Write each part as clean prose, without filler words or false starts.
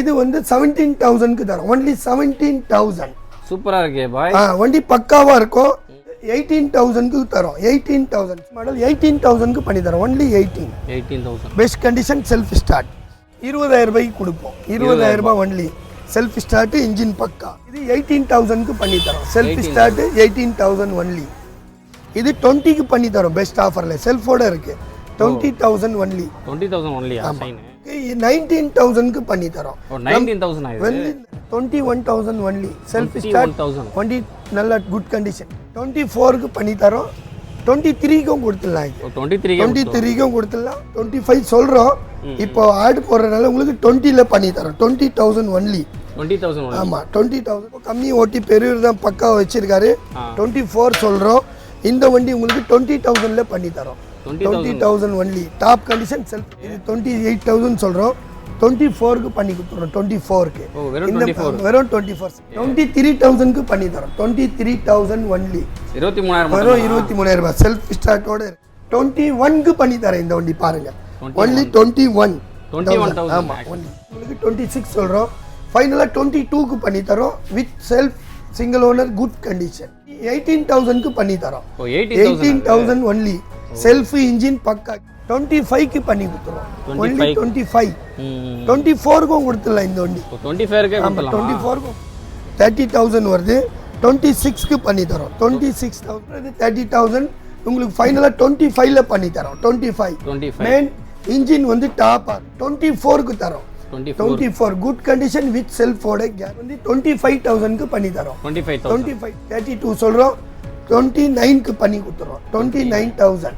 இது வந்து 17,000 க்கு தரோம். only 17,000. சூப்பரா இருக்கே பாய். வண்டி பக்காவா இருக்கும். 18,000 க்கு தரோம். 18,000 மாடல் 18,000 க்கு பண்ணி தரோம். only 18,000. Best condition self start. 20,000 ரூபாய்க்கு கொடுப்போம். 20,000 ரூபாய் ஒன்லி. செல்ஃப் ஸ்டார்ட் இன்ஜின் பக்கா. இது 18,000 க்கு பண்ணி தரோம். Self start 18,000 only. இது 20 க்கு பண்ணி தரோம். பெஸ்ட் ஆஃபர்ல செல்ஃபோட இருக்கு. 20,000 ஒன்லி. 20,000 ஒன்லியா சைன். 19,000 க்கு பண்ணி தரோம். 19,000 ஆயிடுது. 21,000 ஒன்லி. செல்ஃப் ஸ்டார்ட் வண்டி நல்ல குட் கண்டிஷன். 24 க்கு பண்ணி தரோம். 23 க்கும் கொடுத்துடலாம். 23 க்கும் கொடுத்துடலாம். 25 சொல்றோம். இப்போ ஆட் போறதுனால உங்களுக்கு 20 ல பண்ணி தரோம். 20,000 ஒன்லி. 20,000 ஒன்லி. ஆமா 20,000 கம்மி ஓட்டி பெரியவர் தான் பக்கா வச்சிருக்காரு. 24 சொல்றோம். இந்த வண்டி உங்களுக்கு 20,000 ல பண்ணி தரோம். 20,000 ஒன்லி. Top condition self. இது 28,000 சொல்றோம். 24 க்கு பண்ணி கொடுத்துறோம். 24 க்கு வெறும் 24. 23,000 க்கு பண்ணி தரோம். 23,000 ஒன்லி. 23,000 வெறும் 23,000 ரூபாய் செல்ஃப் ஸ்டார்ட்டோட 21 க்கு பண்ணி தரேன். இந்த வண்டி பாருங்க. ஒன்லி 21,000. ஆமா உங்களுக்கு 26 சொல்றோம். ஃபைனலா 22 க்கு பண்ணி தரோம் with self single owner good condition. 18,000 க்கு பண்ணி தரோம். 18,000 ஒன்லி. செல்ஃப் இன்ஜின் பக்கா. 25 க்கு பண்ணி கொடுத்துறோம். only 25. 24 க்கும் கொடுத்துடலாம் இந்த வண்டி. 24 க்கு கொடுத்துடலாம். 24 க்கும் 30,000 வருது. 26 க்கு பண்ணி தரோம். 26,000 30,000 உங்களுக்கு ஃபைனலா 25 ல பண்ணி தரோம். 25 மெயின் இன்ஜின் வந்து டாப் 24 க்கு தரோம். 24 குட் கண்டிஷன் வித் செல்ஃபோட வந்து 25,000 க்கு பண்ணி தரோம். 25 32 சொல்றோம். 29 க்கு பண்ணி கொடுத்துறோம். 29,000.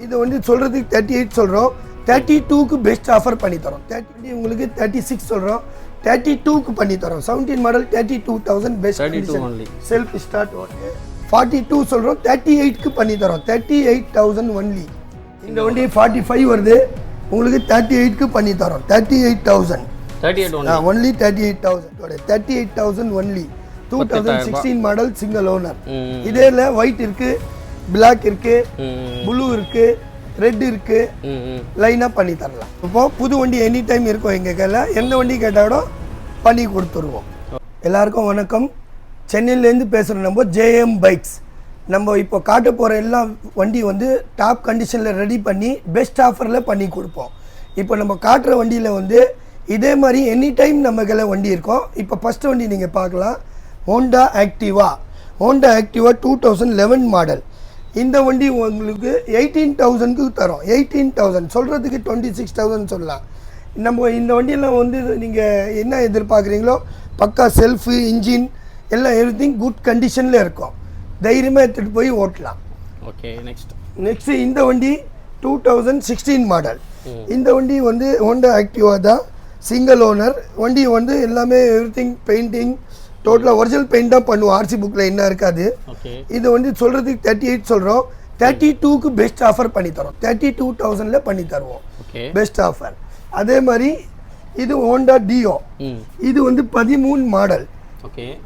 இது வந்து சொல்றதுக்கு 38 சொல்றோம். 32 க்கு பெஸ்ட் ஆஃபர் பண்ணி தரோம். 30 உங்களுக்கு 36 சொல்றோம். 32 க்கு பண்ணி தரோம். 17 model 32,000 best condition self start. 42 சொல்றோம். 38 க்கு பண்ணி தரோம். 38,000 ஒன்லி. இந்த வண்டி 45 வருது. உங்களுக்கு 38 க்கு பண்ணி தரோம். 38,000. 38 only. 38,000 only. 2016 model single owner. இதேல ஒயிட் இருக்கு, பிளாக் இருக்கு, ப்ளூ இருக்கு, ரெட் இருக்கு. லைனா பண்ணி தரலாம். இப்போ புது வண்டி எனி டைம் இருக்கும் எங்க கையில. எந்த வண்டி கேட்டாலும் பண்ணி கொடுத்துருவோம். எல்லாருக்கும் வணக்கம். சென்னையிலேருந்து பேசுகிறோம். நம்ம ஜேஎம் பைக்ஸ். நம்ம இப்போ காட்ட போகிற எல்லா வண்டி வந்து டாப் கண்டிஷனில் ரெடி பண்ணி பெஸ்ட் ஆஃபரில் பண்ணி கொடுப்போம். இப்போ நம்ம காட்டுற வண்டியில் வந்து இதே மாதிரி எனி டைம் நம்ம கையில் வண்டி இருக்கும். இப்போ ஃபஸ்ட்டு வண்டி நீங்கள் பார்க்கலாம். Honda Activa. 2011 மாடல். இந்த வண்டி உங்களுக்கு 18,000 க்கு தரோம். 18,000 சொல்கிறதுக்கு 26,000 சொல்லலாம். நம்ம இந்த வண்டியெல்லாம் வந்து நீங்கள் என்ன எதிர்பார்க்குறீங்களோ பக்கா செல்ஃபு இன்ஜின் எல்லாம் எவ்ரிதிங் குட் கண்டிஷனில் இருக்கும். தைரியமாக எடுத்துகிட்டு போய் ஓட்டலாம். ஓகே நெக்ஸ்ட் இந்த வண்டி 2016 மாடல். இந்த வண்டி வந்து ஹோண்டா ஆக்டிவா தான். சிங்கிள் ஓனர் வண்டி வந்து எல்லாமே எவ்ரிதிங் பெயிண்டிங் டோட்டலாக ஒரிஜினல் பெயிண்ட் தான் பண்ணுவோம். ஆர்சி புக்கில் என்ன இருக்காது. இது வந்து சொல்கிறதுக்கு 38 சொல்கிறோம். 32 க்கு பெஸ்ட் ஆஃபர் பண்ணி தரோம். 32,000 ல பண்ணி தருவோம் பெஸ்ட் ஆஃபர். அதே மாதிரி இது ஹோண்டா டியோ. இது வந்து 13 மாடல்.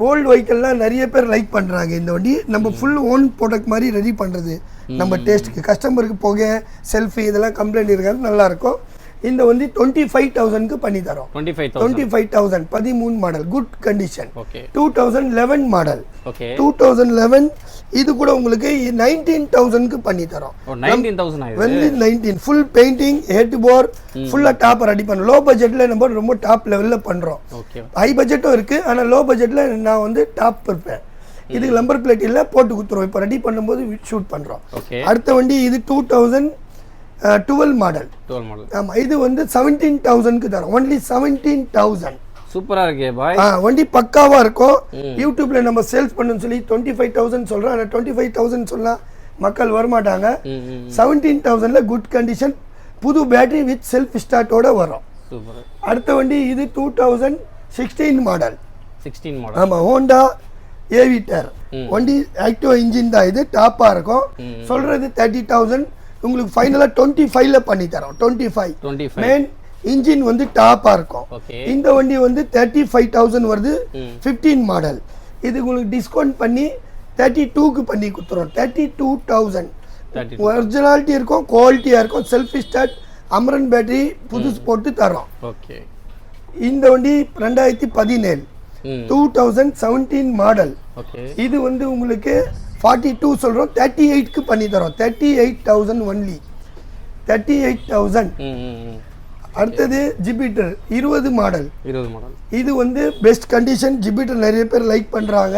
ஓல்டு வெஹிக்கல்லாம் நிறைய பேர் லைக் பண்ணுறாங்க. இந்த வண்டி நம்ம ஃபுல் ஓன் ப்ராடக்ட் மாதிரி ரெடி பண்ணுறது நம்ம டேஸ்ட்டுக்கு. கஸ்டமருக்கு போக செல்ஃபி இதெல்லாம் கம்ப்ளைண்ட் இருக்காது. நல்லாயிருக்கும். இந்த வந்து 25,000 க்கு பண்ணி தரோம். 25,000 13 மாடல் குட் கண்டிஷன். 2011 மாடல். 2011 இது கூட உங்களுக்கு 19,000 க்கு பண்ணி தரோம். 19 ஃபுல் பெயிண்டிங் ஹெட் போர் ஃபுல்லா டாப் ரெடி பண்ணோம். லோ பட்ஜெட்ல நம்ம ரொம்ப டாப் லெவல்ல பண்றோம். ஹை பட்ஜெட்டும் இருக்கு. ஆனா லோ பட்ஜெட்ல நான் வந்து டாப் இருப்பேன். இதுக்கு நம்பர் பிளேட் இல்ல போட்டு கொடுத்துருவோம். இப்போ ரெடி பண்ணும்போது ஷூட் பண்றோம். அடுத்த வண்டி இது 2012 மாடல். ஆமா இது வந்து 17,000 க்கு தரோம். only 17,000. சூப்பரா இருக்கே பாய். வண்டி பக்காவா இருக்கும். யூடியூப்ல நம்ம சேல்ஸ் பண்ணனும் சொல்லி 25,000 சொல்றோம். ஆனா 25,000 சொன்னா மக்கள் வர மாட்டாங்க. 17,000 ல குட் கண்டிஷன் புது பேட்டரி வித் செல்ஃப் ஸ்டார்ட்டோட வரும். சூப்பர். அடுத்த வண்டி இது 2016 மாடல். 16 மாடல். ஆமா ஹோண்டா ஏவிட்டர். வண்டி ஆக்டிவா இன்ஜின் தான். இது டாப்பா இருக்கும். சொல்றது 30,000 உங்களுக்கு ஃபைனலா 25 ல பண்ணி தரோம். 25 மெயின் இன்ஜின் வந்து டாப்பா இருக்கும். இந்த வண்டி வந்து 35,000 வருது. 15 மாடல். இது உங்களுக்கு டிஸ்கவுண்ட் பண்ணி 32 க்கு பண்ணி கொடுத்துறோம். 32,000 ஒரிஜினாலிட்டி இருக்கும், குவாலிட்டியா இருக்கும். செல்ஃப் ஸ்டார்ட் அமரன் பேட்டரி புதுசு போட்டு தரோம். இந்த வண்டி 2017 2017 மாடல். ஓகே இது வந்து உங்களுக்கு 42 சொல்கிறோம், 38க்கு பண்ணி தரோம். 38,000 ஒன்லி, 38,000. அடுத்தது ஜிபிட்டர் 20 மாடல். 20 மாடல். இது வந்து பெஸ்ட் கண்டிஷன். ஜிபிட்டர் நிறைய பேர் லைக் பண்ணுறாங்க.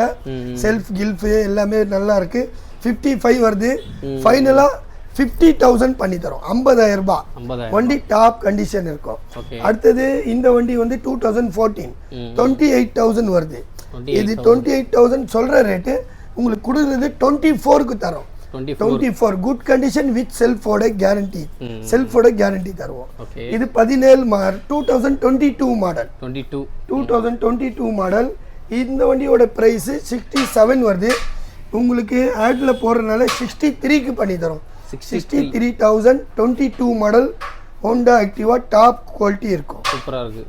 செல்ஃப் கில்ஃப் எல்லாமே நல்லா இருக்கு. 55 வருது. ஃபைனலாக 50,000 பண்ணி தரோம். 50,000 ரூபாய் வண்டி டாப் கண்டிஷன் இருக்கும். அடுத்தது இந்த வண்டி வந்து 2014 28,000 வருது. இது 28,000 சொல்ற ரேட்டு, உங்களுக்கு கொடுக்குறது 24க்கு தரோம். 24 குட் கண்டிஷன் வித் செல்ஃபோட கேரண்டி. செல்ஃபோட கேரண்டி தருவோம். இது 17 2022 மாடல். 2022 மாடல். இந்த வண்டியோட பிரைஸ் 67 வருது. உங்களுக்கு ஆட்ல போறதுனால 63க்கு பண்ணி தரோம். 63,000 22 model Honda Activa top quality இருக்கும். சூப்பரா இருக்கு.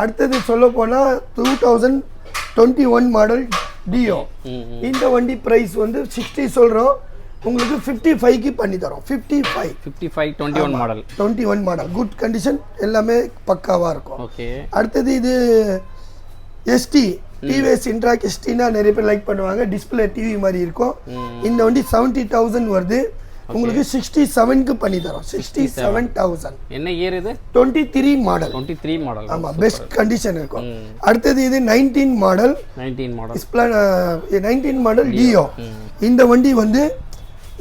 அடுத்தது சொல்ல போனா 2021 மாடல் டியோ. இந்த வண்டி பிரைஸ் வந்து 60 சொல்றோம், உங்களுக்கு 55க்கு பண்ணி தரோம். 55 21 மாடல். 21 மாடல் குட் கண்டிஷன், எல்லாமே பக்காவா இருக்கும். ஓகே. அடுத்தது இது எஸ்டி டிவிஎஸ் இன்ட்ராக் எஸ்டினா நிறைய பேர் லைக் பண்ணுவாங்க. டிஸ்பிளே டிவி மாதிரி இருக்கும். இந்த வண்டி 70,000 வருது. உங்களுக்கு 67க்கு பண்ணி தரோம். 67,000. என்ன இயர் இது? 23 மாடல். 23 மாடல். ஆமா, பெஸ்ட் கண்டிஷன் இருக்கும். அடுத்தது இது 19 மாடல். 19 model deo. இந்த வண்டி வந்து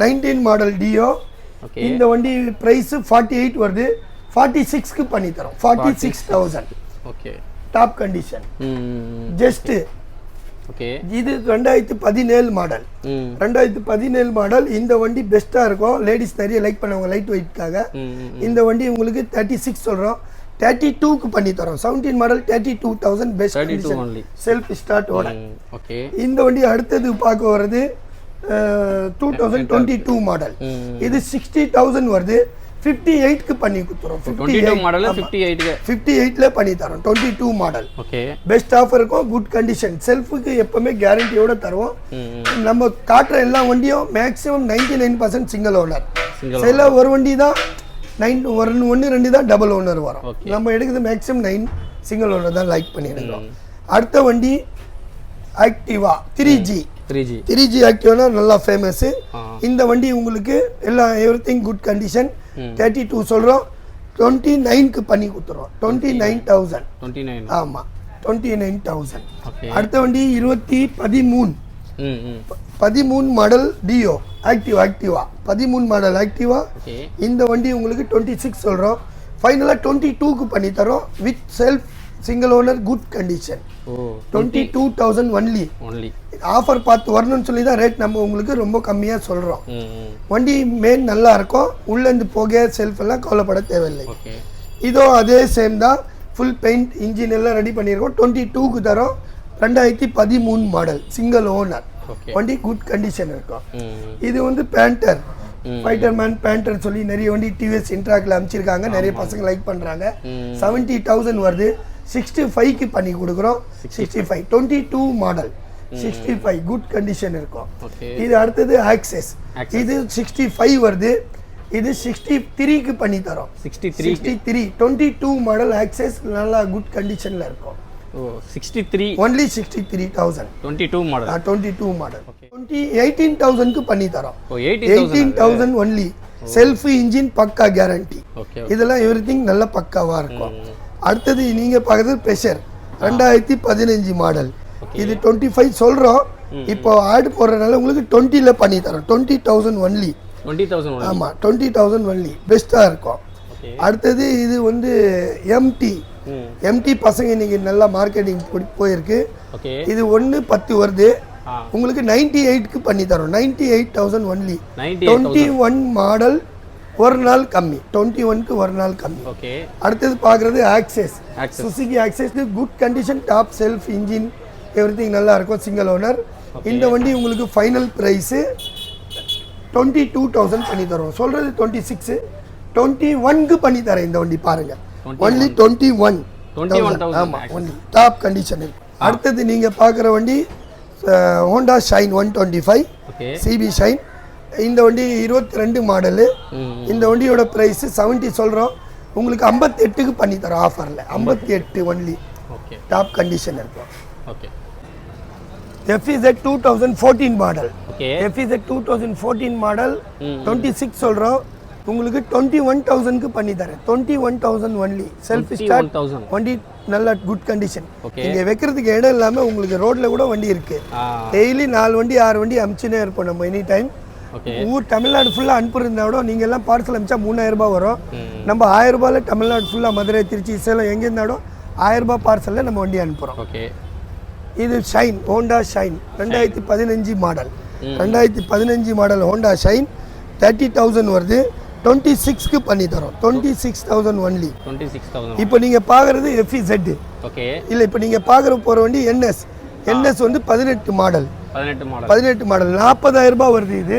19 மாடல் டியோ. இந்த வண்டி பிரைஸ் 48 வருது. 46க்கு பண்ணி தரோம். 46,000. Okay. Top condition. Just okay. இது 2017 மாடல். 2017 மாடல். இந்த வண்டி பெஸ்டா இருக்கும். லேடிஸ் நிறைய லைக் பண்ணுவாங்க லைட் வெயிட்காக. இந்த வண்டி உங்களுக்கு 36 சொல்றோம், 32க்கு பண்ணி தரோம். 17 model 32,000 best condition self start ஓட. ஓகே. இந்த வண்டி அடுத்தது பார்க்க வர்றது 2022 மாடல். இது 60,000 வருது. 58க்கு பண்ணி கொடுத்துறோம். 22 மாடல் 58ல பண்ணி தரோம். 22 மாடல். ஓகே. பெஸ்ட் ஆஃபர் இருக்கும். Good condition. செல்ஃபுக்கு எப்பவுமே கேரண்டியோட தருவோம். நம்ம காட்டுற எல்லா வண்டியும் மேக்ஸிமம் 99% சிங்கிள் ஓனர். சில ஒரு வண்டி தான் 1 2 தான் டபுள் ஓனர் வரும். நம்ம எடுக்கிறது மேக்ஸிமம் 9 சிங்கிள் ஓனர் தான் லைக் பண்ணி எடுக்கிறோம். அடுத்த வண்டி ஆக்டிவா 3G ஆக்டிவானா நல்லா ஃபேமஸ். இந்த வண்டி உங்களுக்கு எல்லாம் எவ்ரிதிங் குட் கண்டிஷன். 32 சொல்றோம், 29க்கு பண்ணி கொடுத்துறோம். 29,000. ஆமா, 29,000. அடுத்த வண்டி 13 மாடல் டியோ ஆக்டிவா 13 மாடல் ஆக்டிவா. இந்த வண்டி உங்களுக்கு 26 சொல்றோம், ஃபைனலா 22க்கு பண்ணி தரோம் with self single owner good condition. 22,000 only. Offer பார்த்து வரணும்னு சொல்லி தான் ரேட் நம்ம உங்களுக்கு ரொம்ப கம்மியாக சொல்கிறோம். வண்டி மெயின் நல்லா இருக்கும். உள்ளேருந்து போக செல்ஃப் எல்லாம் கவலைப்பட தேவையில்லை. இதோ அதே சேம் தான். ஃபுல் பெயிண்ட் இன்ஜின் எல்லாம் ரெடி பண்ணியிருக்கோம். 22க்கு தரோம். 2013 மாடல் சிங்கிள் ஓனர். வண்டி குட் கண்டிஷன் இருக்கும். இது வந்து பேண்டர் ஃபைட்டர்மேன் பேண்டர் சொல்லி நிறைய வண்டி டிவிஎஸ் இன்ட்ராக்ல அமைச்சிருக்காங்க. நிறைய பசங்க லைக் பண்ணுறாங்க. 70,000 வருது. 65க்கு பண்ணி கொடுக்குறோம். 65 22 மாடல் 65 குட் கண்டிஷன் இருக்கும். இது அடுத்தது ஆக்சஸ். இது 65 வருது. இது 63க்கு பண்ணி தரோம். 63 22 மாடல் ஆக்சஸ் நல்லா குட் கண்டிஷன்ல இருக்கும். 63 ஒன்லி 63,000. 22 மாடல். 22 மாடல். 18,000க்கு பண்ணி தரோம். 18,000 ஒன்லி. செல்ஃப் இன்ஜின் பக்கா கேரண்டி. இதெல்லாம் எவ்ரிதிங் நல்ல பக்காவா இருக்கும். அடுத்தது நீங்க பார்க்குறது ப்ரெஷர் 2015 மாடல். இது 25 சொல்றோம். இப்போ ஆட் போடுறதுனால உங்களுக்கு 20ல பண்ணி தரோம். 20,000 ஒன்லி. 20,000. ஆமா, 20,000 ஒன்லி. பெஸ்டா இருக்கும். அடுத்தது இது வந்து எம்டி பசங்க இன்னைக்கு நல்லா மார்க்கெட்டிங் போயிருக்கு. இது 110 வருது. உங்களுக்கு 98க்கு பண்ணி தரோம். 98,000 ஒன்லி. 21 மாடல் ஒரு நாள் கம்மி. 21க்கு ஒரு நாள் கம்மி. அடுத்தது பார்க்குறது access. Suzuki access good condition top self engine everything நல்லா இருக்கும். Single owner. இந்த வண்டி உங்களுக்கு ஃபைனல் ப்ரைஸு 22,000 பண்ணி தரோம். சொல்கிறது 26 21க்கு பண்ணி தரேன். இந்த வண்டி பாருங்க, ஒன்லி 21,000. ஆமாம், ஒன்லி டாப் கண்டிஷன் இருக்கு. அடுத்தது நீங்கள் பார்க்குற வண்டி ஹோண்டா ஷைன் 125 சிபி ஷைன். இந்த வண்டி 22 மாடலு. இந்த வண்டியோட ப்ரைஸ் 70 சொல்கிறோம். உங்களுக்கு 58க்கு பண்ணி தரோம் ஆஃபரில். 58 ஒன்லி. ஓகே. டாப் கண்டிஷன் இருக்கும். Okay. FZ 2014 model. Okay. FZ 2014 model 26 சொல்கிறோம். உங்களுக்கு 21,000க்கு பண்ணி தரேன். 21,000 ஒன்லி. செல்ஃப் ஸ்டார்ட் வண்டி நல்ல குட் கண்டிஷன். இங்கே வைக்கிறதுக்கு இடம் இல்லாமல் உங்களுக்கு ரோட்டில் கூட வண்டி இருக்குது. டெய்லி 4 வண்டி 6 வண்டி அனுப்பிச்சுனே இருப்போம் நம்ம எனி டைம். ஊர் தமிழ்நாடு ஃபுல்லாக அனுப்புறதா கூட நீங்கள் எல்லாம் பார்சல் அனுப்பிச்சா 3000 ரூபாய் வரும். நம்ம 1000 ரூபாயில் தமிழ்நாடு ஃபுல்லாக மதுரை திருச்சி சேலம் எங்கே இருந்தாலும் 1000 ரூபாய் பார்சலில் நம்ம வண்டி அனுப்புகிறோம். ஓகே. இது shine, Honda shine 2015 model. 2015 model Honda shine 30,000 வருது. 26க்கு பண்ணி தரோம். 26,000 ஒன்லி. 26,000. இப்போ நீங்கள் பார்க்குறது FZ. ஓகே. இல்லை இப்போ நீங்கள் பார்க்குற போகிற வண்டி NS. NS வந்து 18 மாடல். 18 மாடல் 40,000 ரூபாய் வருது. இது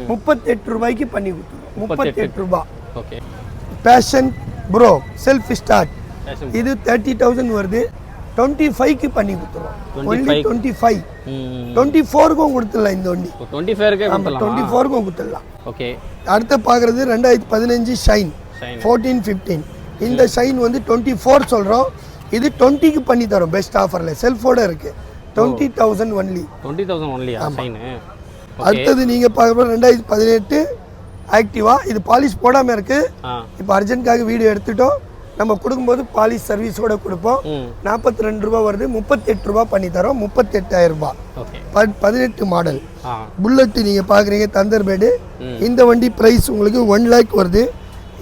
38 ரூபாய்க்கு பண்ணி கொடுத்துருவோம். 38 ரூபாய். Okay. Passion Pro self start இது 30,000 வருது. 25க்கு பண்ணி கொடுத்துருவோம். ஒன்லி 25. 24க்கும் கொடுத்துடலாம் இந்த வண்டி. 24க்கும் கொடுத்துடலாம். ஓகே. அடுத்து பார்க்குறது 2015 ஷைன் 14-15. இந்த ஷைன் வந்து 24 சொல்கிறோம். இது 20க்கு பண்ணி தரோம் பெஸ்ட் ஆஃபரில். செல்ஃபோட இருக்குது. 20,000 ஒன்லி. 20,000 ஒன்லி. அடுத்தது நீங்கள் பார்க்குற 2018 ஆக்டிவா. இது பாலிஷ் போடாமல் இருக்குது. இப்போ அர்ஜென்ட்காக வீடியோ எடுத்துட்டோம். நம்ம கொடுக்கும்போது பாலிஷ் சர்வீஸோட கொடுப்போம். 42 ரூபாய் வருது. 38 ரூபாய் பண்ணி தரோம். 38,000 ரூபாய். 18 மாடல் புல்லட் நீங்கள் பார்க்குறீங்க தந்தர்பேடு. இந்த வண்டி ப்ரைஸ் உங்களுக்கு 1 லேக் வருது.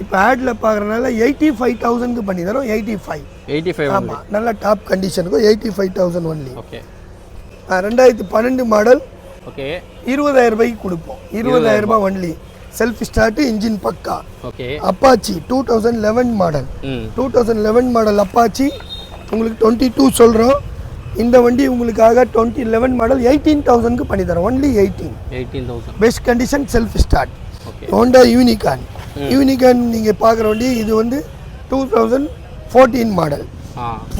இப்போ ஆட்ல பார்க்குறதுனால 85,000க்கு பண்ணி தரோம். 85. ஆமாம், நல்ல டாப் கண்டிஷனுக்கும் 85,000 ஒன்லி. ஓகே. 2012 மாடல். ஓகே. 20,000 ரூபாய்க்கு கொடுப்போம். 20,000 ரூபாய் ஒன்லி. செல்ஃப் ஸ்டார்ட் இன்ஜின் பக்கா. Okay. Apache 2011 model. 2011 model Apache உங்களுக்கு 22 சொல்கிறோம். இந்த வண்டி உங்களுக்காக 2011 மாடல் 18,000க்கு பண்ணி தரோம். Only 18,000. Best condition self start. Honda unicorn. Unicorn நீங்கள் பார்க்குற வண்டி இது வந்து 2014 மாடல்.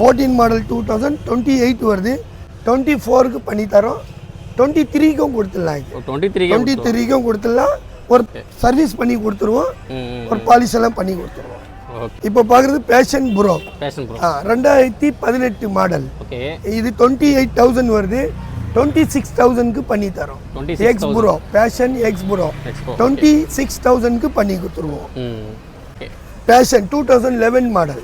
14 மாடல் 2028 வருது. 24க்கு பண்ணி தரோம். 23க்கும் கொடுத்துடலாம். 23க்கும் கொடுத்துடலாம். ஒரு சர்வீஸ் பண்ணி கொடுத்துருவோம். ஒரு பாலிஷ் எல்லாம் பண்ணி கொடுத்துருவோம். இப்போ பார்க்குறது பேஷன் ப்ரோ. 2018 மாடல். இது 28,000 வருது. 26,000க்கு பண்ணி தரோம். X Pro Passion X Pro 26,000க்கு பண்ணி கொடுத்துருவோம். Passion 2011 model.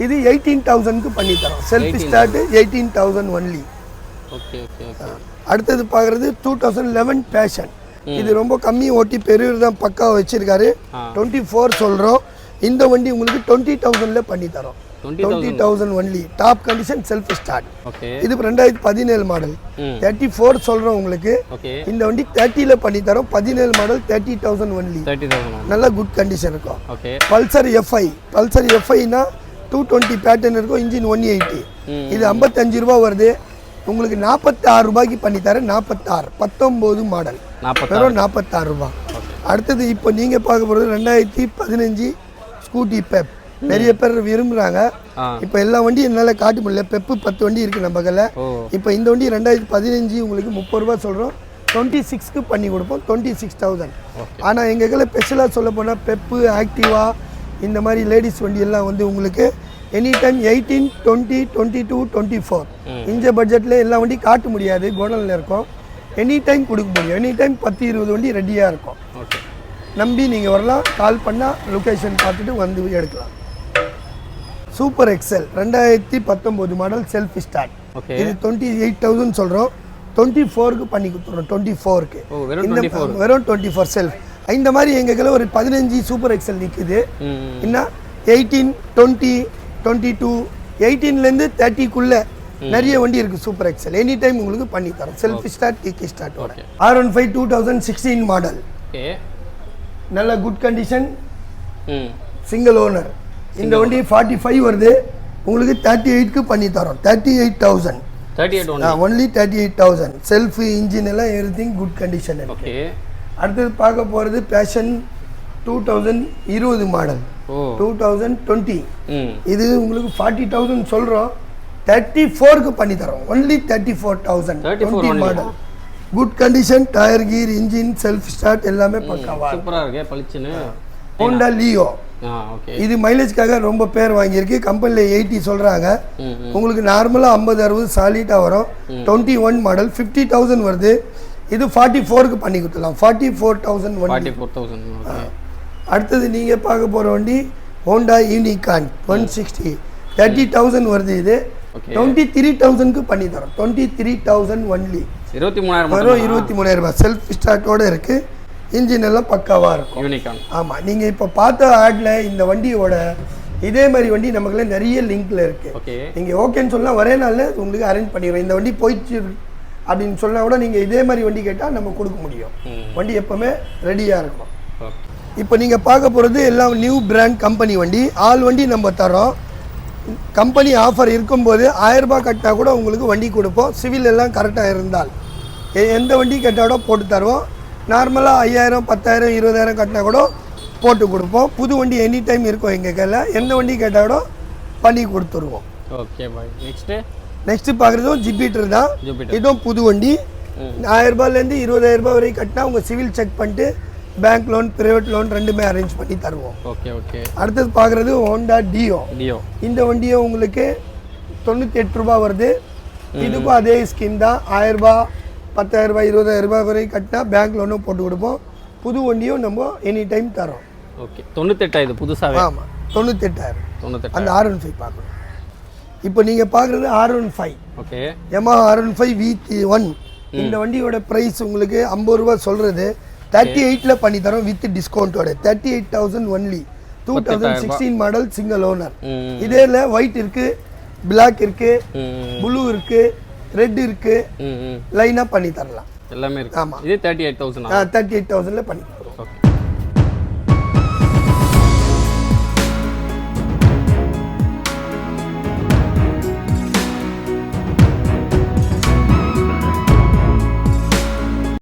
இது 18,000க்கு பண்ணி தரோம். Self start 18,000 only. அடுத்தது பார்க்குறது 2011 பேஷன். இது ரொம்ப கம்மி ஓட்டி பெரியவர் தான் பக்கா வச்சிருக்காரு. 24 சொல்கிறோம். இந்த வண்டி உங்களுக்கு 20,000ல பண்ணி தரோம். 20,000 only. Top condition self start. இது 2017 மாடல் 34 சொல்கிறோம் உங்களுக்கு. இந்த வண்டி 30ல பண்ணி தரோம். 17 மாடல் 30,000 ஒன்லி. நல்ல குட் கண்டிஷன் இருக்கும். Pulsar FI. பல்சர் FIனா 220 பேட்டர்ன் இருக்கும். இன்ஜின் 180. இது 55 ரூபாய் வருது. உங்களுக்கு 46 ரூபாய்க்கு பண்ணி தரேன். 46. 19 மாடல் வெறும் 46 ரூபாய். அடுத்தது இப்போ நீங்கள் பார்க்க போகிறது 2015 ஸ்கூட்டி பெப். நிறைய பேர் விரும்புகிறாங்க. இப்போ எல்லா வண்டியும் என்னால் காட்ட முடியல. பெப்பு 10 வண்டி இருக்குது நம்ம கையில். இப்போ இந்த வண்டி 2015 உங்களுக்கு 30 ரூபா சொல்கிறோம். 26க்கு பண்ணி கொடுப்போம். 26,000. ஆனால் எங்கள் கையில் ஸ்பெஷலாக சொல்ல போனால் பெப்பு ஆக்டிவா இந்த மாதிரி லேடிஸ் வண்டி எல்லாம் வந்து உங்களுக்கு எனி டைம் 18, 20, 22, 24 இந்த பட்ஜெட்டில் எல்லா வண்டி காட்ட முடியாது. கோடனில் இருக்கும். எனி டைம் கொடுக்க முடியும். எனி டைம் 10-20 வண்டி ரெடியாக இருக்கும். நம்பி நீங்கள் வரலாம். கால் பண்ணால் லொக்கேஷன் பார்த்துட்டு வந்து எடுக்கலாம். Super XL 2019 model self start. இது 28,000 சொல்கிறோம். 24க்கு பண்ணி கொடுத்துறோம். 24க்கு வெறும் 24 செல்ஃப். இந்த மாதிரி எங்கள் ஒரு 15 சூப்பர் எக்ஸல் நிற்குது. என்ன 18, 20, 22, 18லேருந்து 30க்குள்ளே நிறைய வண்டி இருக்குது சூப்பர் எக்ஸல். எனி டைம் உங்களுக்கு பண்ணி தரோம். செல்ஃப் ஸ்டார்ட் டிக்கி ஸ்டார்ட்டோட. R15 2016 model. நல்ல குட் கண்டிஷன் சிங்கிள் ஓனர். இந்த வண்டி 45 வருது. உங்களுக்கு 38க்கு பண்ணி தரோம். 38,000. ஒன்லி 38,000. செல்ஃப் இன்ஜின் எல்லாம் எவ்ரிதிங் குட் கண்டிஷன். அடுத்தது பார்க்க போகிறது பேஷன் 2020 மாடல் 2020. இது உங்களுக்கு 40,000 சொல்கிறோம். 34க்கு பண்ணி தரோம். Only 34,000. 20 model good condition. Tyre gear engine self start எல்லாமே பக்காவா சூப்பரா இருக்கு. பளிச்சுன்னு ஹோண்டா லியோ ஓகே. இது மைலேஜ்க்காக ரொம்ப பேர் வாங்கியிருக்கு. கம்பெனியில் 80 சொல்கிறாங்க. உங்களுக்கு நார்மலாக 50-60 சாலிட்டாக வரும். 21 மாடல் 50,000 வருது. இது 44க்கு பண்ணி கொடுத்துடலாம். 44,000 44,000. அடுத்தது நீங்கள் பார்க்க போகிற வண்டி ஹோண்டா யூனிகார்ன் 160 30,000 வருது. இது 23,000க்கு பண்ணி தரோம். 23,000 ஒன்லி. 23,000 செல்ஃப் ஸ்டார்ட்டோட இருக்கு. இன்ஜின் எல்லாம் பக்காவாக இருக்கும். யூனிகார்ன். ஆமாம், நீங்கள் இப்போ பார்த்த ஆட்ல இந்த வண்டியோட இதே மாதிரி வண்டி நமக்குள்ள நிறைய லிங்க்ல இருக்கு. நீங்கள் ஓகேன்னு சொன்னால் ஒரே நாளில் உங்களுக்கு அரேஞ்ச் பண்ணிடுறோம். இந்த வண்டி போயிடுச்சு அப்படின்னு சொன்னால் கூட நீங்கள் இதே மாதிரி வண்டி கேட்டால் நம்ம கொடுக்க முடியும். வண்டி எப்போவுமே ரெடியாக இருக்கும். இப்போ நீங்கள் பார்க்க போகிறது எல்லாம் நியூ பிராண்ட் கம்பெனி வண்டி. ஆல் வண்டி நம்ம தரோம். கம்பெனி ஆஃபர் இருக்கும்போது 1000 ரூபாய் கட்டினா கூட உங்களுக்கு வண்டி கொடுப்போம். சிவில் எல்லாம் கரெக்டாக இருந்தால் எந்த வண்டி கேட்டால் கூட போட்டு தருவோம். நார்மலாக 5,000 10,000 20,000 கட்டினா கூட போட்டு கொடுப்போம். புது வண்டி எனி டைம் இருக்கும் எங்கள் கையில். எந்த வண்டி கேட்டால் கூட பண்ணி கொடுத்துருவோம். Okay bye. நெக்ஸ்ட்டு பார்க்குறதும் ஜிபிட்டர் தான். இதுவும் புது வண்டி. 1000 ரூபாயிலேருந்து 20,000 ரூபாய் வரைக்கும் கட்டினா உங்கள் சிவில் செக் பண்ணிட்டு பேங்க் லோன் ப்ரைவேட் லோன் ரெண்டுமே அரேஞ்ச் பண்ணி தருவோம். அடுத்தது பார்க்குறது ஹோண்டா டியோ. இந்த வண்டியும் உங்களுக்கு 98 ரூபாய் வருது. இதுக்கும் அதே ஸ்கீம் தான். 1000 ரூபாய் 10,000 ரூபாய் 20,000 ரூபாய் வரைக்கும் கட்டினா பேங்க் லோனும் போட்டு கொடுப்போம். புது வண்டியும் நம்ம எனி டைம் தரோம். 98 இது புதுசாக. ஆமாம், 98,000. அந்த R15 பார்க்கணும். இப்போ நீங்கள் பார்க்குறது R15. Yamaha R15 V1. இந்த வண்டியோட ப்ரைஸ் உங்களுக்கு 50 ரூபாய் சொல்கிறது 38ல பண்ணி தரோம் வித் டிஸ்கவுண்டோட. 38,000 ஒன்லி. 2016 model single owner. இதேல ஒயிட் இருக்கு, பிளாக் இருக்கு, ப்ளூ இருக்கு, ரெட் இருக்கு. லைனா பண்ணி தரலாம். எல்லாமே இருக்கு. ஆமா, இது 38,000. 38,000ல பண்ணி